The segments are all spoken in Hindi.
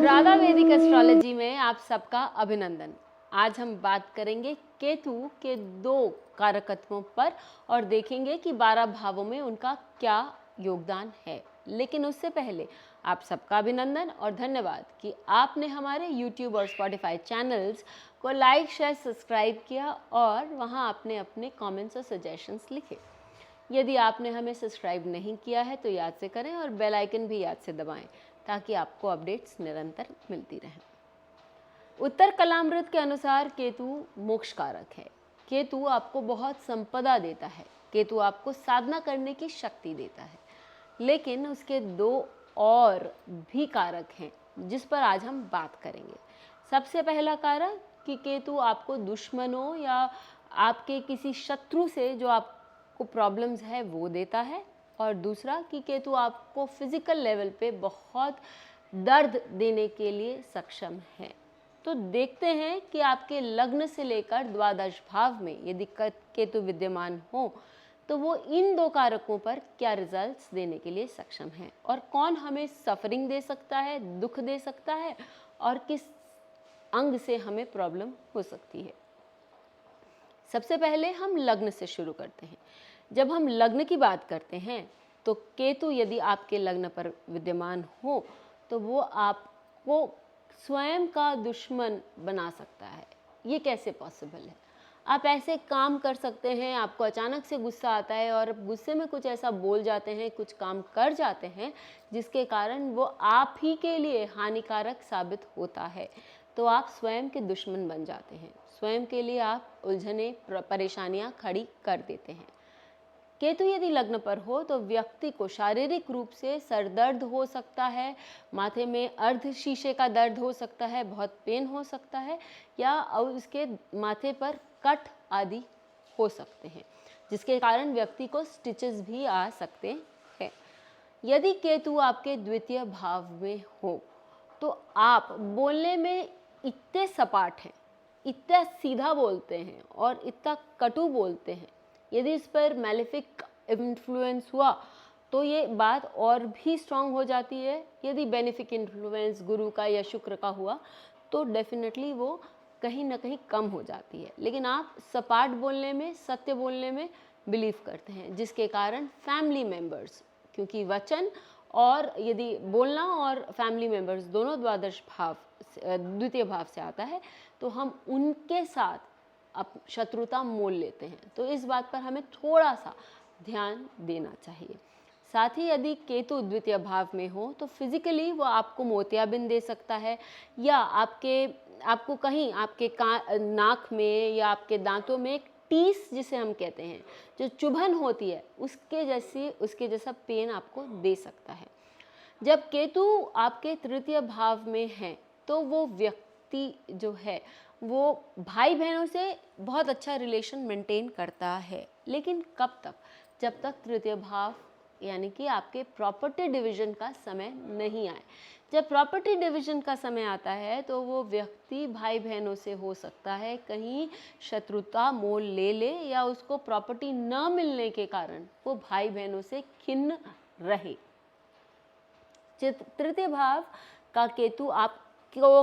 अनुराधा वैदिक एस्ट्रोलॉजी में आप सबका अभिनंदन। आज हम बात करेंगे केतु के 2 कारकत्वों पर और देखेंगे कि 12 भावों में उनका क्या योगदान है। लेकिन उससे पहले आप सबका अभिनंदन और धन्यवाद कि आपने हमारे YouTube और Spotify चैनल्स को लाइक, शेयर, सब्सक्राइब किया और वहां आपने अपने कमेंट्स और सजेशंस लिखे। यदि आपने हमें सब्सक्राइब नहीं किया है तो याद से करें और बेल आइकन भी याद से दबाएं ताकि आपको अपडेट्स निरंतर मिलती रहें। उत्तर कलामृत के अनुसार केतु मोक्ष कारक है। केतु आपको बहुत संपदा देता है। केतु आपको साधना करने की शक्ति देता है। लेकिन उसके 2 और भी कारक हैं जिस पर आज हम बात करेंगे। सबसे पहला कारक कि केतु आपको दुश्मनों या आपके किसी शत्रु से जो आपको प्रॉब्लम्स है वो देता है, और दूसरा कि केतु आपको फिजिकल लेवल पे बहुत दर्द देने के लिए सक्षम है। तो देखते हैं कि आपके लग्न से लेकर द्वादश भाव में यदि केतु विद्यमान हो तो वो इन 2 कारकों पर क्या रिजल्ट्स देने के लिए सक्षम है और कौन हमें सफरिंग दे सकता है, दुख दे सकता है और किस अंग से हमें प्रॉब्लम हो सकती है। सबसे पहले हम लग्न से शुरू करते हैं। जब हम लग्न की बात करते हैं तो केतु यदि आपके लग्न पर विद्यमान हो तो वो आपको स्वयं का दुश्मन बना सकता है। ये कैसे पॉसिबल है? आप ऐसे काम कर सकते हैं, आपको अचानक से गुस्सा आता है और गुस्से में कुछ ऐसा बोल जाते हैं, कुछ काम कर जाते हैं जिसके कारण वो आप ही के लिए हानिकारक साबित होता है, तो आप स्वयं के दुश्मन बन जाते हैं। स्वयं के लिए आप उलझने, परेशानियां खड़ी कर देते हैं। केतु यदि लग्न पर हो तो व्यक्ति को शारीरिक रूप से सर दर्द हो सकता है, माथे में अर्ध शीशे का दर्द हो सकता है, बहुत पेन हो सकता है, या उसके माथे पर कट आदि हो सकते हैं जिसके कारण व्यक्ति को स्टिचेस भी आ सकते हैं। यदि केतु आपके द्वितीय भाव में हो तो आप बोलने में इतने सपाट हैं, इतना सीधा बोलते हैं और इतना कटु बोलते हैं। यदि इस पर मैलेफिक इन्फ्लुएंस हुआ तो ये बात और भी स्ट्रांग हो जाती है। यदि बेनिफिक इन्फ्लुएंस गुरु का या शुक्र का हुआ तो डेफिनेटली वो कहीं ना कहीं कम हो जाती है। लेकिन आप सपाट बोलने में, सत्य बोलने में बिलीव करते हैं जिसके कारण फैमिली मेंबर्स, क्योंकि वचन और यदि बोलना और फैमिली मेंबर्स दोनों द्वादश भाव, द्वितीय भाव से आता है, तो हम उनके साथ अब शत्रुता मोल लेते हैं। तो इस बात पर हमें थोड़ा सा ध्यान देना चाहिए। साथ ही यदि केतु द्वितीय भाव में हो तो फिजिकली वो आपको मोतियाबिंद दे सकता है, या आपको कहीं आपके नाक में या आपके दांतों में एक टीस जिसे हम कहते हैं, जो चुभन होती है, उसके जैसा पेन आपको दे सकता है। जब केतु आपके तृतीय भाव में है तो वो व्यक्ति जो है वो भाई बहनों से बहुत अच्छा रिलेशन मेंटेन करता है। लेकिन कब तक? जब तक तृतीय भाव यानी कि आपके प्रॉपर्टी डिवीजन का समय नहीं आए। जब प्रॉपर्टी डिवीजन का समय आता है तो वो व्यक्ति भाई बहनों से हो सकता है कहीं शत्रुता मोल ले ले, या उसको प्रॉपर्टी न मिलने के कारण वो भाई बहनों से खिन्न रहे। तृतीय भाव का केतु आपको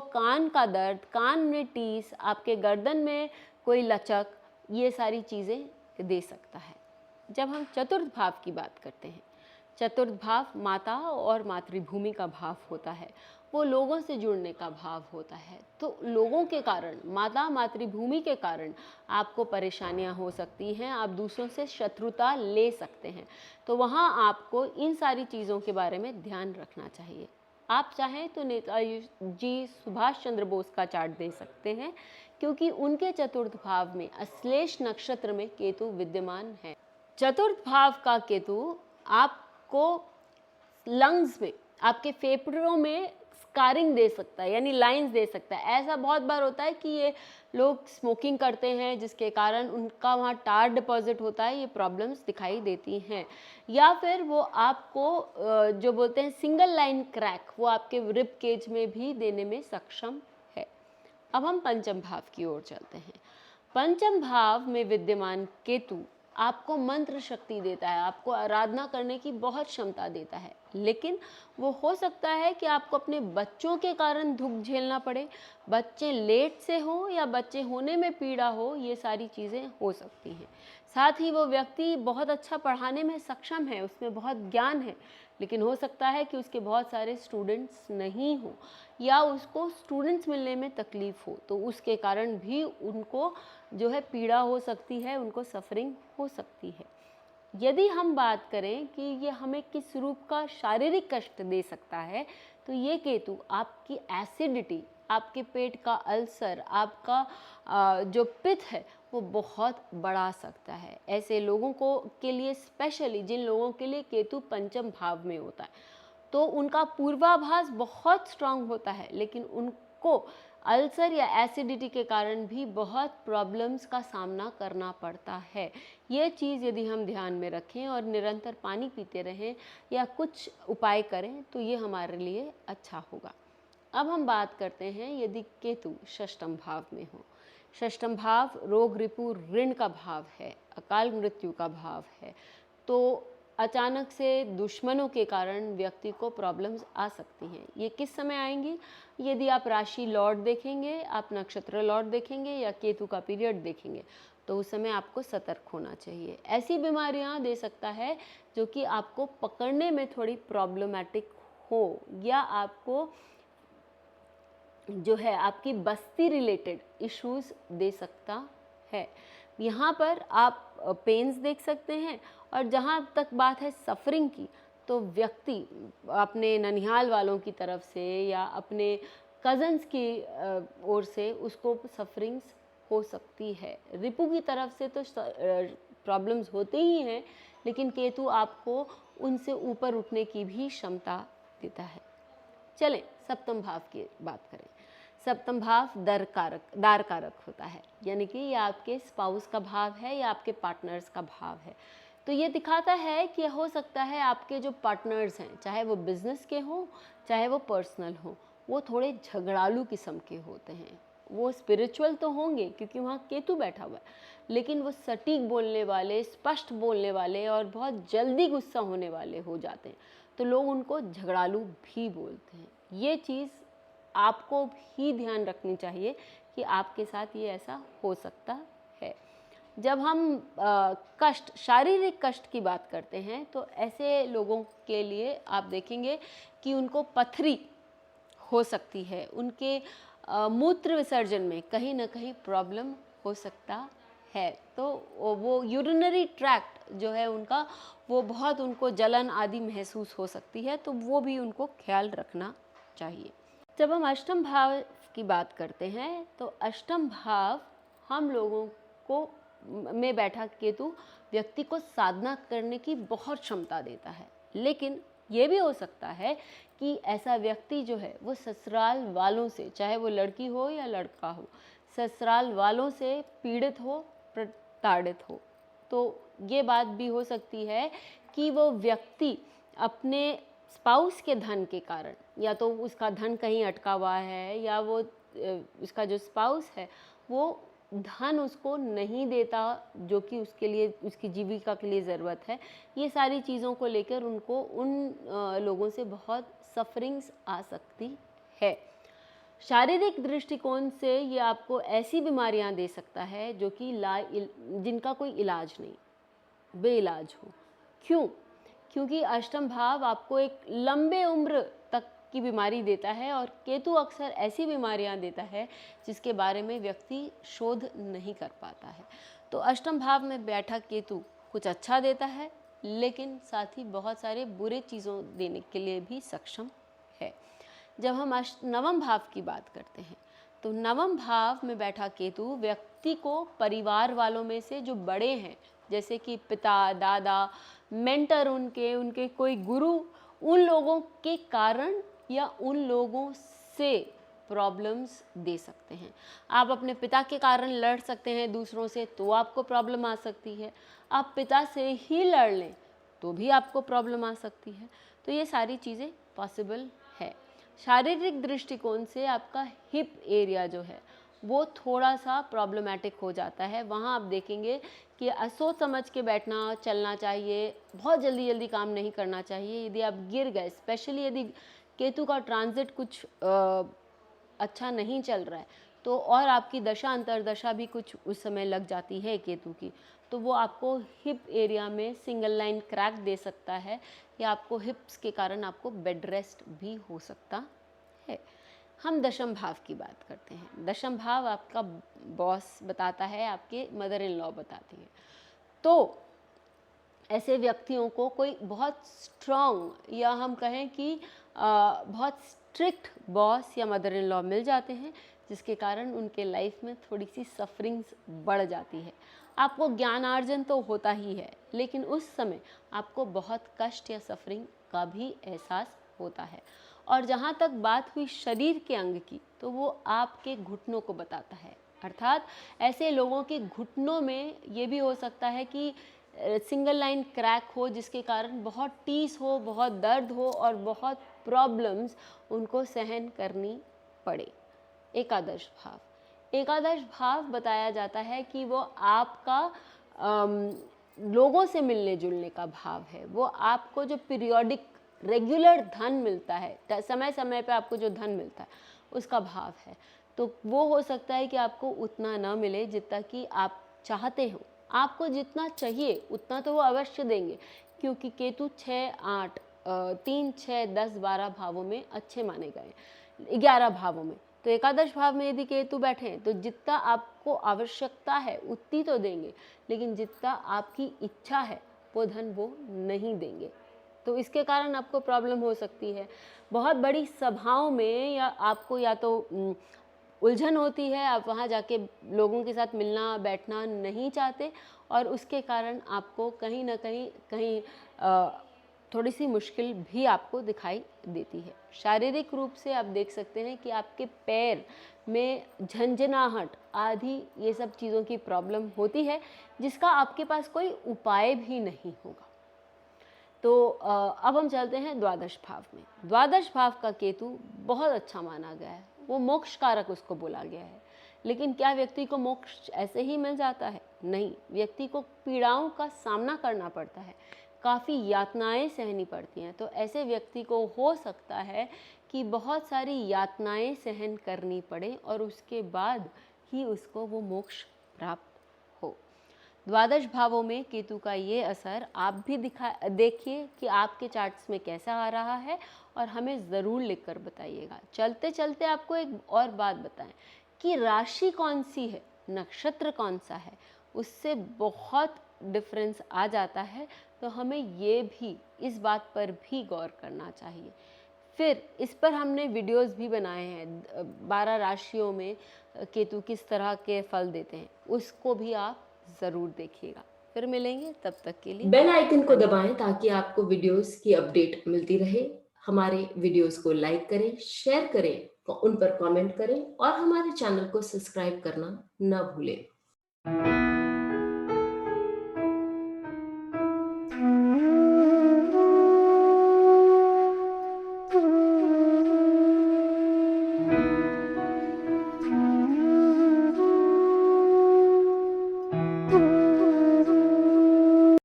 कान का दर्द, कान में टीस, आपके गर्दन में कोई लचक, ये सारी चीज़ें दे सकता है। जब हम चतुर्थ भाव की बात करते हैं, चतुर्थ भाव माता और मातृभूमि का भाव होता है, वो लोगों से जुड़ने का भाव होता है। तो लोगों के कारण, माता मातृभूमि के कारण आपको परेशानियां हो सकती हैं, आप दूसरों से शत्रुता ले सकते हैं। तो वहाँ आपको इन सारी चीज़ों के बारे में ध्यान रखना चाहिए। आप चाहें तो नेताजी सुभाष चंद्र बोस का चार्ट दे सकते हैं, क्योंकि उनके चतुर्थ भाव में अश्लेष नक्षत्र में केतु विद्यमान है। चतुर्थ भाव का केतु आपको लंग्स में, आपके फेफड़ों में स्कारिंग दे सकता है, यानी लाइंस दे सकता है। ऐसा बहुत बार होता है कि ये लोग स्मोकिंग करते हैं जिसके कारण उनका वहाँ टार डिपॉजिट होता है, ये प्रॉब्लम्स दिखाई देती हैं। या फिर वो आपको जो बोलते हैं सिंगल लाइन क्रैक, वो आपके रिब केज में भी देने में सक्षम है। अब हम पंचम भाव की ओर चलते हैं। पंचम भाव में विद्यमान केतु आपको मंत्र शक्ति देता है, आपको आराधना करने की बहुत क्षमता देता है, लेकिन वो हो सकता है कि आपको अपने बच्चों के कारण दुख झेलना पड़े, बच्चे लेट से हो या बच्चे होने में पीड़ा हो, ये सारी चीज़ें हो सकती हैं। साथ ही वो व्यक्ति बहुत अच्छा पढ़ाने में सक्षम है, उसमें बहुत ज्ञान है, लेकिन हो सकता है कि उसके बहुत सारे स्टूडेंट्स नहीं हो या उसको स्टूडेंट्स मिलने में तकलीफ़ हो, तो उसके कारण भी उनको जो है पीड़ा हो सकती है, उनको सफ़रिंग हो सकती है। यदि हम बात करें कि ये हमें किस रूप का शारीरिक कष्ट दे सकता है, तो ये केतु आपकी एसिडिटी, आपके पेट का अल्सर, आपका जो पित्त है वो बहुत बढ़ा सकता है। ऐसे लोगों को के लिए, स्पेशली जिन लोगों के लिए केतु पंचम भाव में होता है, तो उनका पूर्वाभास बहुत स्ट्रांग होता है, लेकिन उनको अल्सर या एसिडिटी के कारण भी बहुत प्रॉब्लम्स का सामना करना पड़ता है। ये चीज़ यदि हम ध्यान में रखें और निरंतर पानी पीते रहें या कुछ उपाय करें तो ये हमारे लिए अच्छा होगा। अब हम बात करते हैं यदि केतु षष्ठम भाव में हो। षष्ठम भाव रोग रिपु ऋण का भाव है, अकाल मृत्यु का भाव है, तो अचानक से दुश्मनों के कारण व्यक्ति को प्रॉब्लम्स आ सकती हैं। ये किस समय आएंगी? यदि आप राशि लॉर्ड देखेंगे, आप नक्षत्र लॉर्ड देखेंगे या केतु का पीरियड देखेंगे, तो उस समय आपको सतर्क होना चाहिए। ऐसी बीमारियां दे सकता है जो कि आपको पकड़ने में थोड़ी प्रॉब्लमैटिक हो या आपको जो है आपकी बस्ती रिलेटेड इश्यूज दे सकता है। यहाँ पर आप पेन्स देख सकते हैं। और जहाँ तक बात है सफरिंग की, तो व्यक्ति अपने ननिहाल वालों की तरफ से या अपने कज़न्स की ओर से उसको सफरिंग्स हो सकती है। रिपु की तरफ से तो प्रॉब्लम्स होते ही हैं, लेकिन केतु आपको उनसे ऊपर उठने की भी क्षमता देता है। चलें सप्तम भाव की बात करें। सप्तम भाव दार कारक होता है, यानी कि ये आपके स्पाउस का भाव है या आपके पार्टनर्स का भाव है। तो ये दिखाता है कि हो सकता है आपके जो पार्टनर्स हैं, चाहे वो बिजनेस के हों चाहे वो पर्सनल हों, वो थोड़े झगड़ालू किस्म के होते हैं। वो स्पिरिचुअल तो होंगे क्योंकि वहाँ केतु बैठा हुआ है, लेकिन वो सटीक बोलने वाले, स्पष्ट बोलने वाले और बहुत जल्दी गुस्सा होने वाले हो जाते हैं, तो लोग उनको झगड़ालू भी बोलते हैं। ये चीज़ आपको भी ध्यान रखनी चाहिए कि आपके साथ ये ऐसा हो सकता है। जब हम कष्ट, शारीरिक कष्ट की बात करते हैं, तो ऐसे लोगों के लिए आप देखेंगे कि उनको पथरी हो सकती है, उनके मूत्र विसर्जन में कहीं ना कहीं प्रॉब्लम हो सकता है। तो वो यूरिनरी ट्रैक्ट जो है उनका, वो बहुत उनको जलन आदि महसूस हो सकती है, तो वो भी उनको ख्याल रखना चाहिए। जब हम अष्टम भाव की बात करते हैं, तो अष्टम भाव हम लोगों को में बैठा केतु व्यक्ति को साधना करने की बहुत क्षमता देता है, लेकिन ये भी हो सकता है कि ऐसा व्यक्ति जो है वो ससुराल वालों से, चाहे वो लड़की हो या लड़का हो, ससुराल वालों से पीड़ित हो, प्रताड़ित हो। तो ये बात भी हो सकती है कि वो व्यक्ति अपने स्पाउस के धन के कारण, या तो उसका धन कहीं अटका हुआ है या वो उसका जो स्पाउस है वो धन उसको नहीं देता जो कि उसके लिए, उसकी जीविका के लिए ज़रूरत है। ये सारी चीज़ों को लेकर उनको उन लोगों से बहुत सफरिंग्स आ सकती है। शारीरिक दृष्टिकोण से ये आपको ऐसी बीमारियां दे सकता है जो कि जिनका कोई इलाज नहीं, बेइलाज हो। क्यों? क्योंकि अष्टम भाव आपको एक लंबे उम्र तक की बीमारी देता है और केतु अक्सर ऐसी बीमारियां देता है जिसके बारे में व्यक्ति शोध नहीं कर पाता है। तो अष्टम भाव में बैठा केतु कुछ अच्छा देता है, लेकिन साथ ही बहुत सारे बुरे चीज़ों देने के लिए भी सक्षम है। जब हम नवम भाव की बात करते हैं, तो नवम भाव में बैठा केतु व्यक्ति को परिवार वालों में से जो बड़े हैं, जैसे कि पिता, दादा, मेंटर, उनके कोई गुरु, उन लोगों के कारण या उन लोगों से प्रॉब्लम्स दे सकते हैं। आप अपने पिता के कारण लड़ सकते हैं दूसरों से, तो आपको प्रॉब्लम आ सकती है। आप पिता से ही लड़ लें तो भी आपको प्रॉब्लम आ सकती है। तो ये सारी चीज़ें पॉसिबल है। शारीरिक दृष्टिकोण से आपका हिप एरिया जो है वो थोड़ा सा प्रॉब्लमेटिक हो जाता है। वहाँ आप देखेंगे कि सोच समझ के बैठना, चलना चाहिए, बहुत जल्दी जल्दी काम नहीं करना चाहिए। यदि आप गिर गए, स्पेशली यदि केतु का ट्रांजिट कुछ अच्छा नहीं चल रहा है, तो और आपकी दशा अंतर्दशा भी कुछ उस समय लग जाती है केतु की, तो वो आपको हिप एरिया में सिंगल लाइन क्रैक दे सकता है, या आपको हिप्स के कारण आपको बेड रेस्ट भी हो सकता है। हम दशम भाव की बात करते हैं। दशम भाव आपका बॉस बताता है, आपके मदर इन लॉ बताती है। तो ऐसे व्यक्तियों को कोई बहुत स्ट्रॉन्ग, या हम कहें कि बहुत स्ट्रिक्ट बॉस या मदर इन लॉ मिल जाते हैं, जिसके कारण उनके लाइफ में थोड़ी सी सफरिंग्स बढ़ जाती है। आपको ज्ञानार्जन तो होता ही है, लेकिन उस समय आपको बहुत कष्ट या सफरिंग का भी एहसास होता है। और जहाँ तक बात हुई शरीर के अंग की, तो वो आपके घुटनों को बताता है। अर्थात ऐसे लोगों के घुटनों में ये भी हो सकता है कि सिंगल लाइन क्रैक हो, जिसके कारण बहुत टीस हो, बहुत दर्द हो और बहुत प्रॉब्लम्स उनको सहन करनी पड़े। एकादश भाव, एकादश भाव बताया जाता है कि वो आपका लोगों से मिलने जुलने का भाव है। वो आपको जो पीरियोडिक रेगुलर धन मिलता है, समय समय पे आपको जो धन मिलता है, उसका भाव है। तो वो हो सकता है कि आपको उतना ना मिले जितना कि आप चाहते हो। आपको जितना चाहिए उतना तो वो अवश्य देंगे, क्योंकि केतु 6, 8, 3, 6, 10, 12 भावों में अच्छे माने गए, 11 भावों में। तो एकादश भाव में यदि केतु बैठे तो जितना आपको आवश्यकता है उतनी तो देंगे, लेकिन जितना आपकी इच्छा है वो धन वो नहीं देंगे। तो इसके कारण आपको प्रॉब्लम हो सकती है। बहुत बड़ी सभाओं में या आपको या तो उलझन होती है, आप वहाँ जाके लोगों के साथ मिलना बैठना नहीं चाहते, और उसके कारण आपको कहीं ना कहीं थोड़ी सी मुश्किल भी आपको दिखाई देती है। शारीरिक रूप से आप देख सकते हैं कि आपके पैर में झंझनाहट आदि ये सब चीज़ों की प्रॉब्लम होती है, जिसका आपके पास कोई उपाय भी नहीं होगा। तो अब हम चलते हैं द्वादश भाव में। द्वादश भाव का केतु बहुत अच्छा माना गया है, वो मोक्ष कारक उसको बोला गया है। लेकिन क्या व्यक्ति को मोक्ष ऐसे ही मिल जाता है? नहीं, व्यक्ति को पीड़ाओं का सामना करना पड़ता है, काफ़ी यातनाएं सहनी पड़ती हैं। तो ऐसे व्यक्ति को हो सकता है कि बहुत सारी यातनाएं सहन करनी पड़े और उसके बाद ही उसको वो मोक्ष प्राप्त हो। द्वादश भावों में केतु का ये असर आप भी देखिए कि आपके चार्ट्स में कैसा आ रहा है, और हमें ज़रूर लिखकर बताइएगा। चलते चलते आपको एक और बात बताएं कि राशि कौन सी है, नक्षत्र कौन सा है, उससे बहुत डिफरेंस आ जाता है। तो हमें ये भी, इस बात पर भी गौर करना चाहिए। फिर इस पर हमने वीडियोस भी बनाए हैं, 12 राशियों में केतु किस तरह के फल देते हैं, उसको भी आप ज़रूर देखिएगा। फिर मिलेंगे, तब तक के लिए बेल आइकन को दबाएं ताकि आपको वीडियोस की अपडेट मिलती रहे। हमारे वीडियोस को लाइक करें, शेयर करें, उन पर कमेंट करें और हमारे चैनल को सब्सक्राइब करना न भूलें।